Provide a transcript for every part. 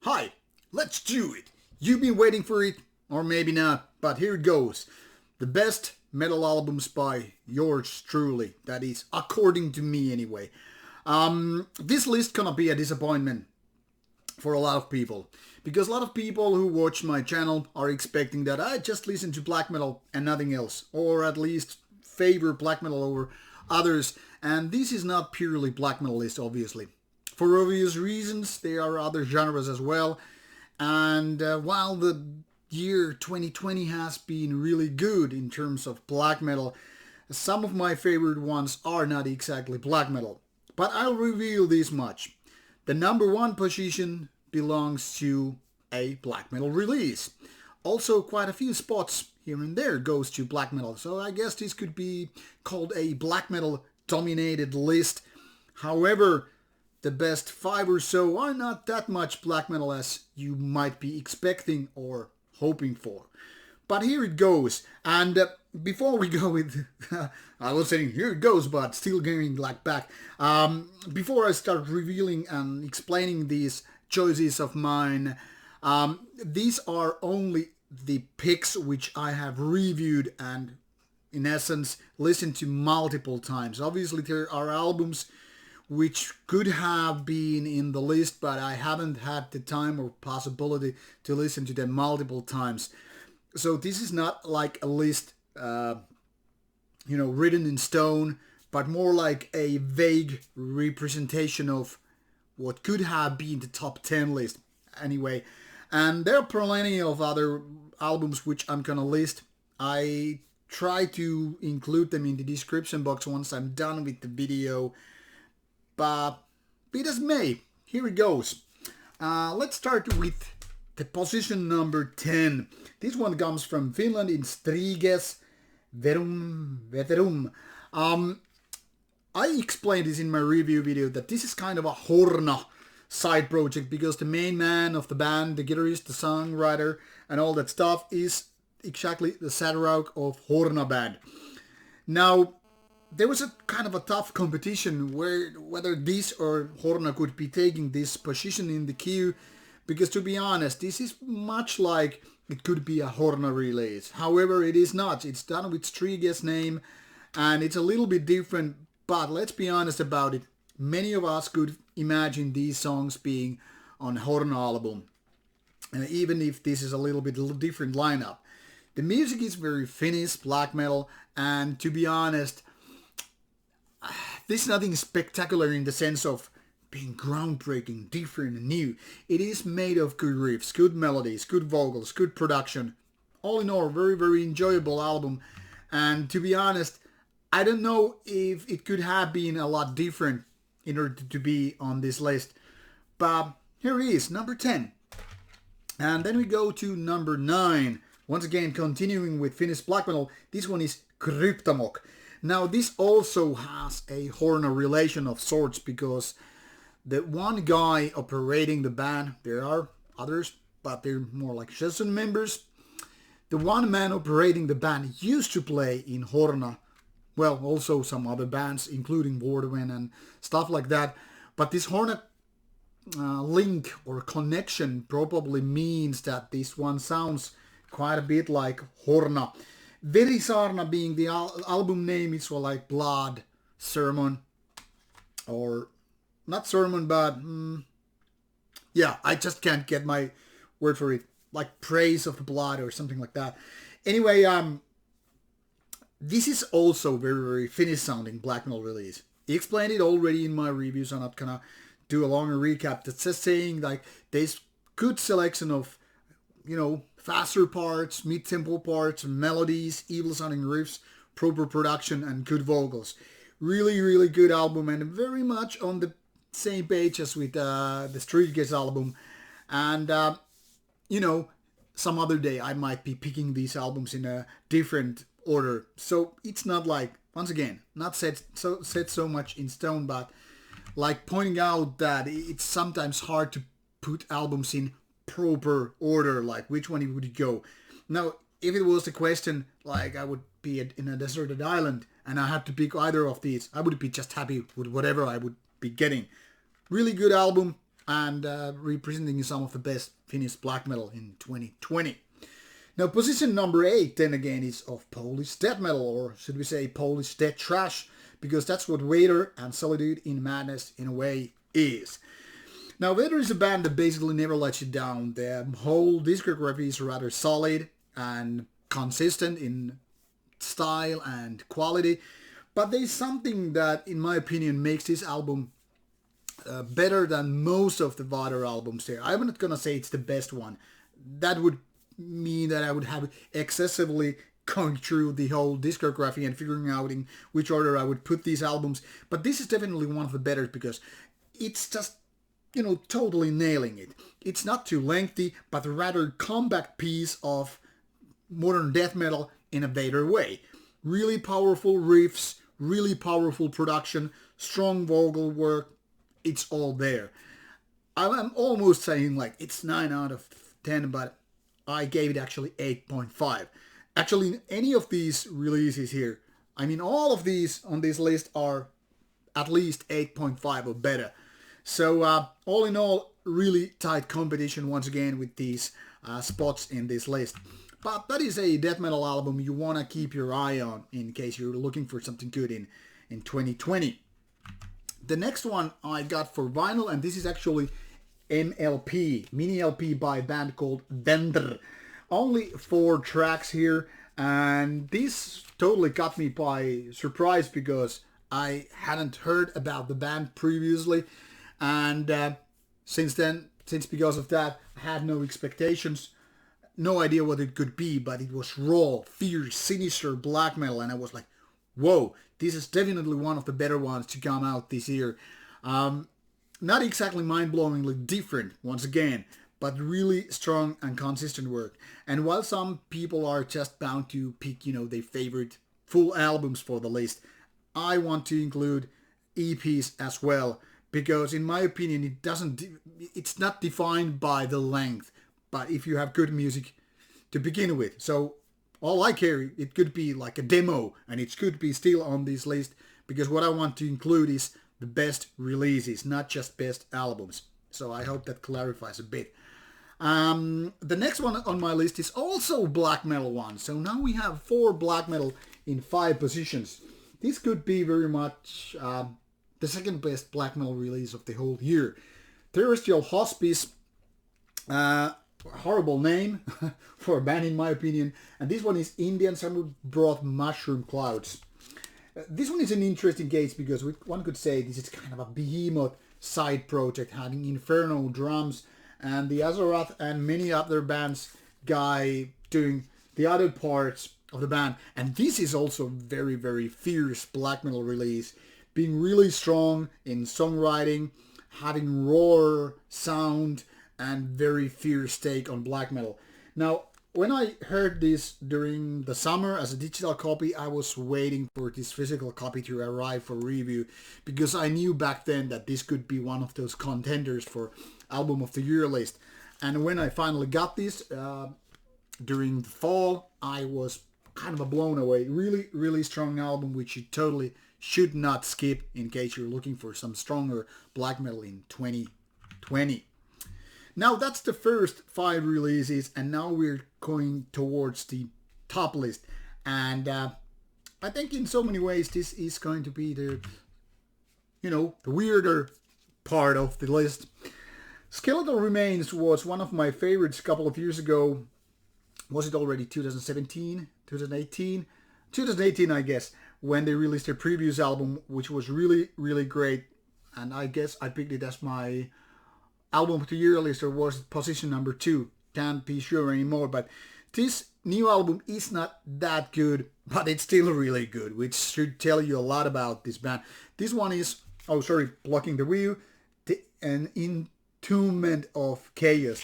Hi, let's do it. You've been waiting for it, or maybe not, but here it goes. The best metal albums by yours truly. That is, according to me anyway. This list gonna be a disappointment for a lot of people. Because a lot of people who watch my channel are expecting that I just listen to black metal and nothing else. Or at least favor black metal over others. And this is not purely black metal list, obviously. For obvious reasons, there are other genres as well. And while the year 2020 has been really good in terms of black metal, some of my favorite ones are not exactly black metal. But I'll reveal this much. The number one position belongs to a black metal release. Also, quite a few spots here and there goes to black metal. So I guess this could be called a black metal dominated list. However, the best 5 or so are not that much black metal as you might be expecting or hoping for. But here it goes. And before we go with... I was saying here it goes, but still getting like back. Before I start revealing and explaining these choices of mine, these are only the picks which I have reviewed and in essence listened to multiple times. Obviously there are albums which could have been in the list, but I haven't had the time or possibility to listen to them multiple times. So this is not like a list, written in stone, but more like a vague representation of what could have been the top 10 list anyway. And there are plenty of other albums which I'm gonna list. I try to include them in the description box once I'm done with the video. But be it as may, here it goes. Let's start with the position number 10. This one comes from Finland in Stigas Verum. I explained this in my review video that this is kind of a Horna side project because the main man of the band, the guitarist, the songwriter and all that stuff is exactly the Sadrauk of Horna band. Now, there was a kind of a tough competition whether this or Horna could be taking this position in the queue, because to be honest, this is much like it could be a Horna release. However, it is not. It's done with Stigas name and it's a little bit different, but let's be honest about it. Many of us could imagine these songs being on Horna album, even if this is a little bit different lineup. The music is very Finnish black metal, and to be honest, this is nothing spectacular in the sense of being groundbreaking, different and new. It is made of good riffs, good melodies, good vocals, good production. All in all, very, very enjoyable album. And to be honest, I don't know if it could have been a lot different in order to be on this list. But here he is, number 10. And then we go to number 9. Once again, continuing with Finnish black metal, this one is Cryptamok. Now, this also has a Horna relation of sorts because the one guy operating the band, there are others, but they're more like session members. The one man operating the band used to play in Horna, well, also some other bands, including Audn and stuff like that. But this Horna link or connection probably means that this one sounds quite a bit like Horna. Verisarna being the album name, is like blood, sermon, or not sermon, but yeah, I just can't get my word for it, like praise of the blood or something like that. Anyway, this is also very, very Finnish sounding black metal release. I explained it already in my reviews. I'm not gonna do a longer recap. That's just saying like there's good selection of, faster parts, mid-tempo parts, melodies, evil-sounding riffs, proper production, and good vocals. Really, really good album, and very much on the same page as with the Stigas album. And, some other day I might be picking these albums in a different order. So it's not like, once again, not set so much in stone, but like pointing out that it's sometimes hard to put albums in proper order, like which one would you go. Now, if it was the question, like I would be in a deserted island and I had to pick either of these, I would be just happy with whatever I would be getting. Really good album, and representing some of the best Finnish black metal in 2020. Now, position number 8, then again, is of Polish death metal, or should we say Polish death trash, because that's what Vader and Solitude in Madness, in a way, is. Now, Vader is a band that basically never lets you down. Their whole discography is rather solid and consistent in style and quality, but there's something that, in my opinion, makes this album better than most of the Vader albums there. I'm not gonna say it's the best one. That would mean that I would have excessively going through the whole discography and figuring out in which order I would put these albums. But this is definitely one of the better because it's just, you know, totally nailing it. It's not too lengthy, but a rather compact piece of modern death metal in a Vader way. Really powerful riffs, really powerful production, strong vocal work. It's all there. I'm almost saying like it's 9 out of 10, but I gave it actually 8.5. Actually, any of these releases here, I mean, all of these on this list are at least 8.5 or better. So, all in all, really tight competition once again with these spots in this list. But that is a death metal album you want to keep your eye on in case you're looking for something good in 2020. The next one I got for vinyl, and this is actually MLP, mini LP by a band called Vendr. Only 4 tracks here, and this totally caught me by surprise because I hadn't heard about the band previously, and since because of that, I had no expectations, no idea what it could be, but it was raw, fierce, sinister black metal, and I was like, whoa, this is definitely one of the better ones to come out this year. Not exactly mind-blowingly different, once again, but really strong and consistent work. And while some people are just bound to pick, you know, their favorite full albums for the list, I want to include EPs as well, because in my opinion, it's not defined by the length, but if you have good music to begin with. So all I care, it could be like a demo, and it could be still on this list, because what I want to include is the best releases, not just best albums. So I hope that clarifies a bit. The next one on my list is also black metal one. So now we have 4 black metal in 5 positions. This could be very much the second best black metal release of the whole year. Terrestrial Hospice, horrible name for a band in my opinion. And this one is Indian Summer Broth Mushroom Clouds. This one is an interesting case because one could say this is kind of a behemoth side project having Inferno drums and the Azorath and many other bands guy doing the other parts of the band. And this is also very, very fierce black metal release, being really strong in songwriting, having raw sound and very fierce take on black metal. Now, when I heard this during the summer as a digital copy, I was waiting for this physical copy to arrive for review because I knew back then that this could be one of those contenders for Album of the Year list. And when I finally got this during the fall, I was kind of blown away. Really, really strong album, which you totally should not skip in case you're looking for some stronger black metal in 2020. Now that's the first 5 releases, and now we're going towards the top list. And I think in so many ways this is going to be the weirder part of the list. Skeletal Remains was one of my favorites a couple of years ago. Was it already 2017? 2018? 2018, I guess, when they released their previous album, which was really, really great. And I guess I picked it as my Album of the Year list, or was it position number 2? Can't be sure anymore, but this new album is not that good, but it's still really good, which should tell you a lot about this band. This one is, blocking the view, an Entombment of Chaos.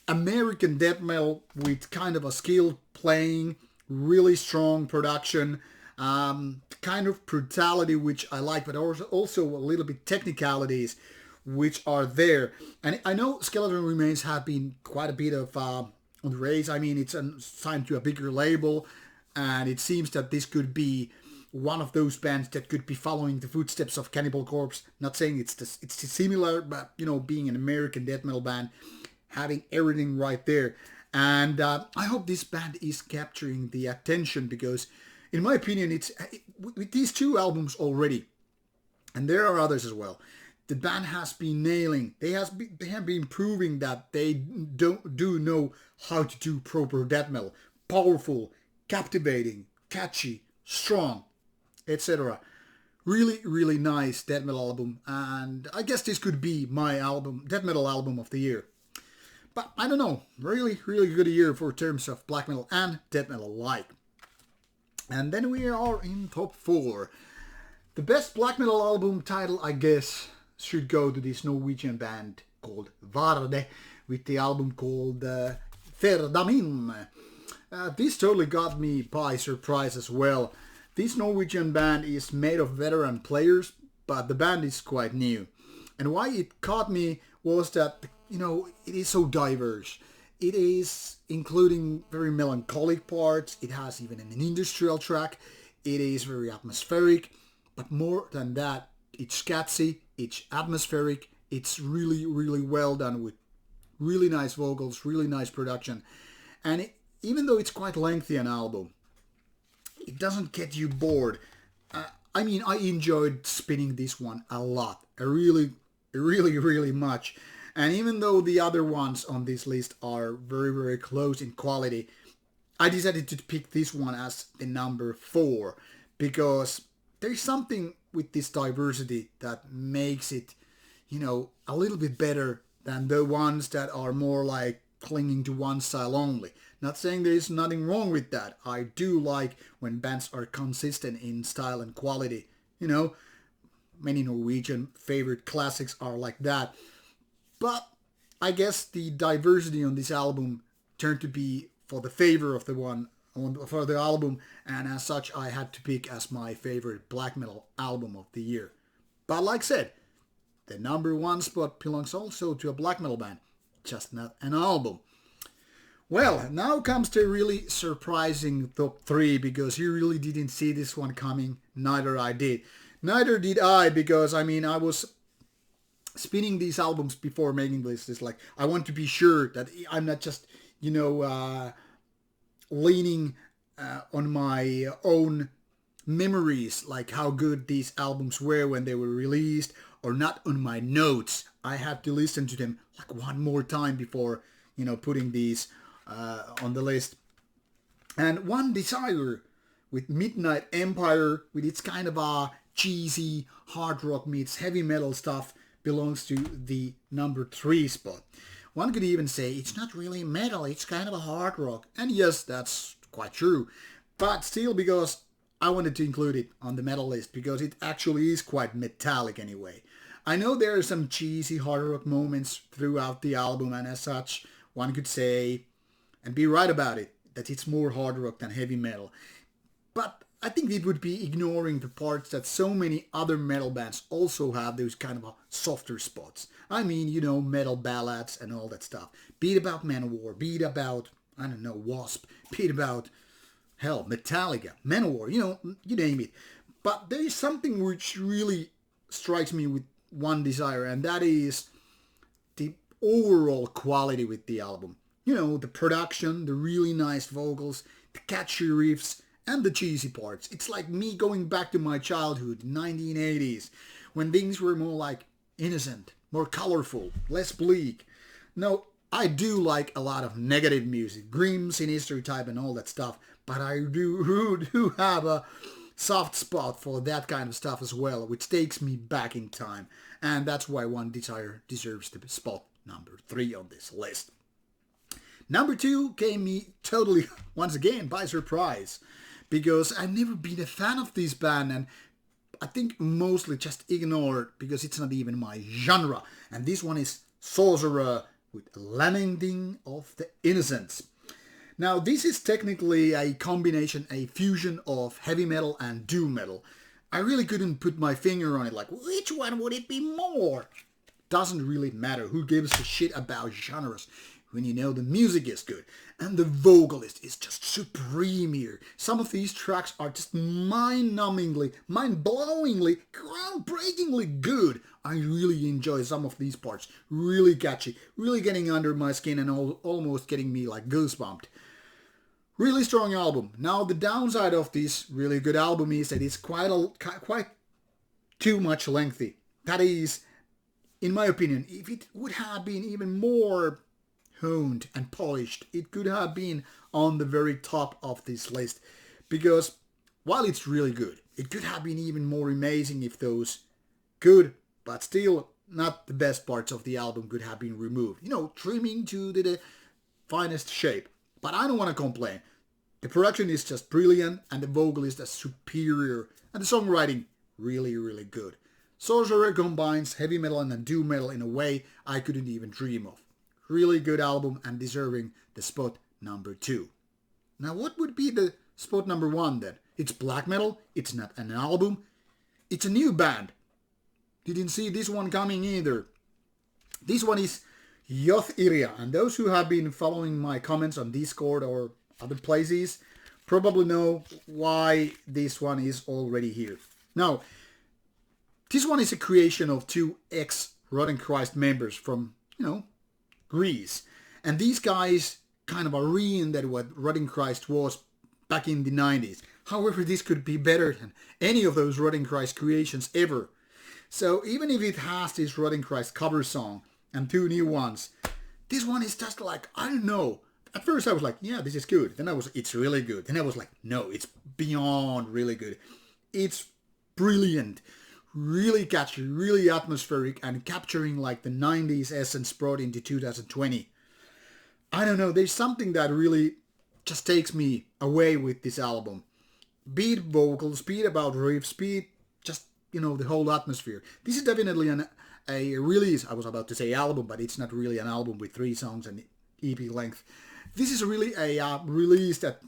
American death metal with kind of a skilled playing, really strong production, kind of brutality, which I like, but also a little bit technicalities, which are there. And I know Skeleton Remains have been quite a bit of on the raise. I mean, it's signed to a bigger label, and it seems that this could be one of those bands that could be following the footsteps of Cannibal Corpse. Not saying it's similar, but you know, being an American death metal band, having everything right there. And I hope this band is capturing the attention, because in my opinion, with these 2 albums already, and there are others as well, the band has been nailing. They have been proving that they do know how to do proper death metal. Powerful, captivating, catchy, strong, etc. Really, really nice death metal album, and I guess this could be my death metal album of the year. But I don't know, really, really good year for terms of black metal and death metal alike. And then we are in top 4. The best black metal album title, I guess, should go to this Norwegian band called Varde, with the album called Ferdamin. This totally got me by surprise as well. This Norwegian band is made of veteran players, but the band is quite new. And why it caught me was that, you know, it is so diverse. It is including very melancholic parts. It has even an industrial track. It is very atmospheric. But more than that, it's catchy, it's atmospheric, it's really, really well done with really nice vocals, really nice production. And even though it's quite lengthy an album, it doesn't get you bored. I mean, I enjoyed spinning this one a lot. Really, really much. And even though the other ones on this list are very, very close in quality, I decided to pick this one as the number 4, because there's something with this diversity that makes it, you know, a little bit better than the ones that are more like clinging to one style only. Not saying there's nothing wrong with that. I do like when bands are consistent in style and quality. You know, many Norwegian favorite classics are like that. But I guess the diversity on this album turned to be for the favor of for the album, and as such I had to pick as my favorite black metal album of the year. But like I said, the number 1 spot belongs also to a black metal band, just not an album. Well, now comes the really surprising top 3, because you really didn't see this one coming. Neither I did. Neither did I, because I mean, I was spinning these albums before making this. It's like, I want to be sure that I'm not just, you know, leaning on my own memories, like how good these albums were when they were released, or not on my notes. I had to listen to them like one more time before, you know, putting these on the list. And One Desire with Midnight Empire, with its kind of a cheesy hard rock meets heavy metal stuff, belongs to the number 3 spot. One could even say it's not really metal, it's kind of a hard rock. And yes, that's quite true. But still, because I wanted to include it on the metal list, because it actually is quite metallic anyway. I know there are some cheesy hard rock moments throughout the album, and as such, one could say, and be right about it, that it's more hard rock than heavy metal. But I think it would be ignoring the parts that so many other metal bands also have those kind of softer spots. I mean, you know, metal ballads and all that stuff. Be it about Manowar, be it about, I don't know, Wasp, be it about, hell, Metallica, Manowar, you know, you name it. But there is something which really strikes me with One Desire, and that is the overall quality with the album. You know, the production, the really nice vocals, the catchy riffs, and the cheesy parts. It's like me going back to my childhood, 1980s, when things were more like innocent, more colorful, less bleak. No, I do like a lot of negative music, grim, sinister type and all that stuff, but I do have a soft spot for that kind of stuff as well, which takes me back in time. And that's why One Desire deserves the spot number 3 on this list. Number 2 came me totally, once again, by surprise, because I've never been a fan of this band, and I think mostly just ignored because it's not even my genre. And this one is Sorcerer with Lamenting of the Innocents. Now, this is technically a combination, a fusion of heavy metal and doom metal. I really couldn't put my finger on it, like, which one would it be more? Doesn't really matter. Who gives a shit about genres? when you know the music is good. And the vocalist is just supreme here. Some of these tracks are just mind-numbingly, mind-blowingly, groundbreakingly good. I really enjoy some of these parts. Really catchy, really getting under my skin and almost getting me like goosebumped. Really strong album. Now the downside of this really good album is that it's quite too much lengthy. That is, in my opinion, if it would have been even more honed and polished, it could have been on the very top of this list. Because while it's really good, it could have been even more amazing if those good, but still not the best parts of the album could have been removed. You know, trimming to the finest shape. But I don't want to complain. The production is just brilliant and the vocalist is superior and the songwriting really, really good. Sorcerer combines heavy metal and doom metal in a way I couldn't even dream of. Really good album and deserving the spot number 2. Now what would be the spot number 1 then? It's black metal, it's not an album, it's a new band. Didn't see this one coming either. This one is Iria, and those who have been following my comments on Discord or other places probably know why this one is already here. Now, this one is a creation of 2 ex-Rotten Christ members from, Greece. And these guys kind of are reinvented what Rotten Christ was back in the 90s. However, this could be better than any of those Rotten Christ creations ever. So even if it has this Rotten Christ cover song and 2 new ones, this one is just like, I don't know. At first I was like, yeah, this is good. Then it's really good. Then I was like, no, it's beyond really good. It's brilliant. Really catchy, really atmospheric, and capturing like the 90s essence brought into 2020. I don't know, there's something that really just takes me away with this album. Beat vocals, beat about riffs, beat just, the whole atmosphere. This is definitely a release. I was about to say album, but it's not really an album with 3 songs and EP length. This is really a release that,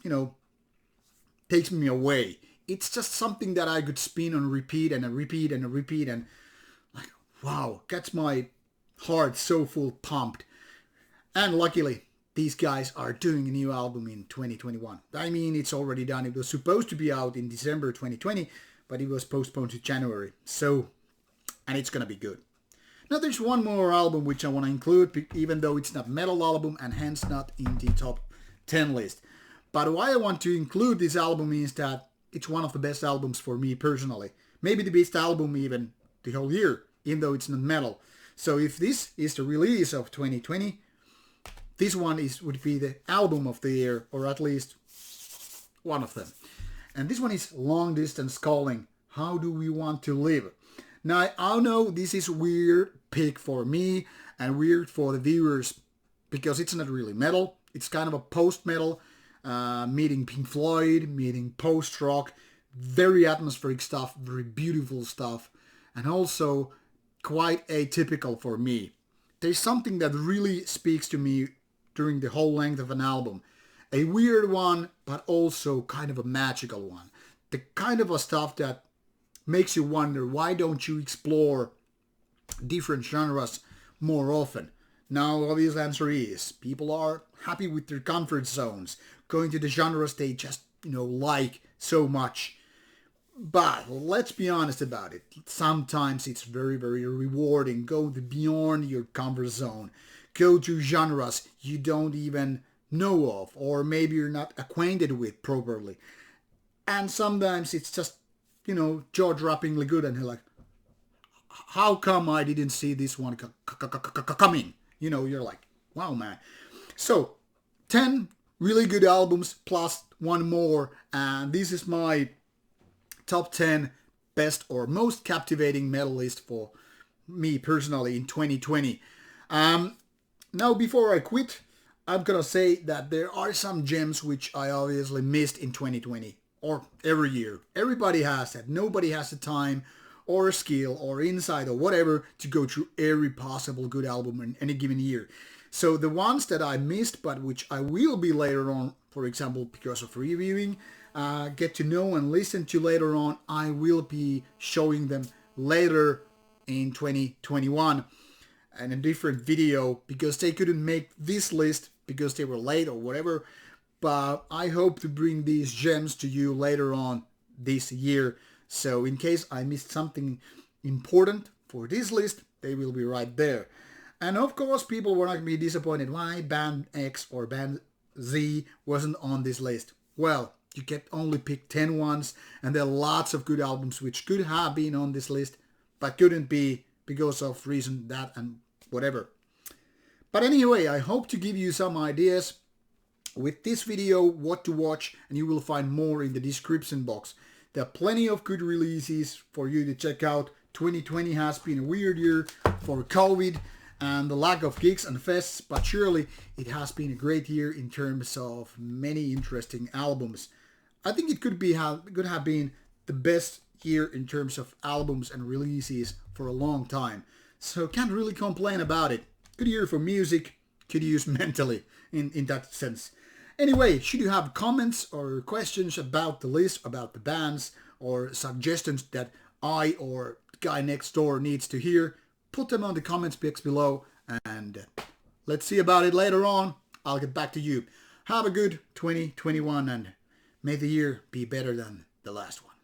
takes me away. It's just something that I could spin and repeat and repeat and repeat and like, wow, gets my heart so full pumped. And luckily, these guys are doing a new album in 2021. I mean, it's already done. It was supposed to be out in December 2020, but it was postponed to January. So, and it's gonna be good. Now there's one more album which I want to include, even though it's not metal album and hence not in the top 10 list. But why I want to include this album is that it's one of the best albums for me personally. Maybe the best album even the whole year, even though it's not metal. So if this is the release of 2020, this one would be the album of the year, or at least one of them. And this one is Long Distance Calling. How do we want to live? Now, I know this is a weird pick for me and weird for the viewers because it's not really metal. It's kind of a post-metal, meeting Pink Floyd, meeting post-rock, very atmospheric stuff, very beautiful stuff, and also quite atypical for me. There's something that really speaks to me during the whole length of an album. A weird one, but also kind of a magical one. The kind of a stuff that makes you wonder, why don't you explore different genres more often? Now, obvious answer is, people are happy with their comfort zones, going to the genres they just, like so much. But let's be honest about it. Sometimes it's very, very rewarding. Go beyond your comfort zone. Go to genres you don't even know of, or maybe you're not acquainted with properly. And sometimes it's just, jaw-droppingly good, and you're like, how come I didn't see this one coming? You're like, wow, man. So, 10 really good albums plus one more, and this is my top 10 best or most captivating metal list for me personally in 2020. Now, before I quit, I'm gonna say that there are some gems which I obviously missed in 2020. Or every year. Everybody has that. Nobody has the time or skill or insight or whatever to go through every possible good album in any given year. So the ones that I missed, but which I will be later on, for example, because of reviewing, get to know and listen to later on, I will be showing them later in 2021. and a different video because they couldn't make this list because they were late or whatever. But I hope to bring these gems to you later on this year. So in case I missed something important for this list, they will be right there. And of course, people were not going to be disappointed why band X or band Z wasn't on this list. Well, you get only pick 10 ones, and there are lots of good albums which could have been on this list, but couldn't be because of reason that and whatever. But anyway, I hope to give you some ideas with this video what to watch, and you will find more in the description box. There are plenty of good releases for you to check out. 2020 has been a weird year for COVID and the lack of gigs and fests, but surely it has been a great year in terms of many interesting albums. I think it could have been the best year in terms of albums and releases for a long time. So can't really complain about it. Good year for music, could use mentally in that sense. Anyway, should you have comments or questions about the list, about the bands, or suggestions that I or the guy next door needs to hear, put them on the comments box below, and let's see about it later on. I'll get back to you. Have a good 2021, and may the year be better than the last one.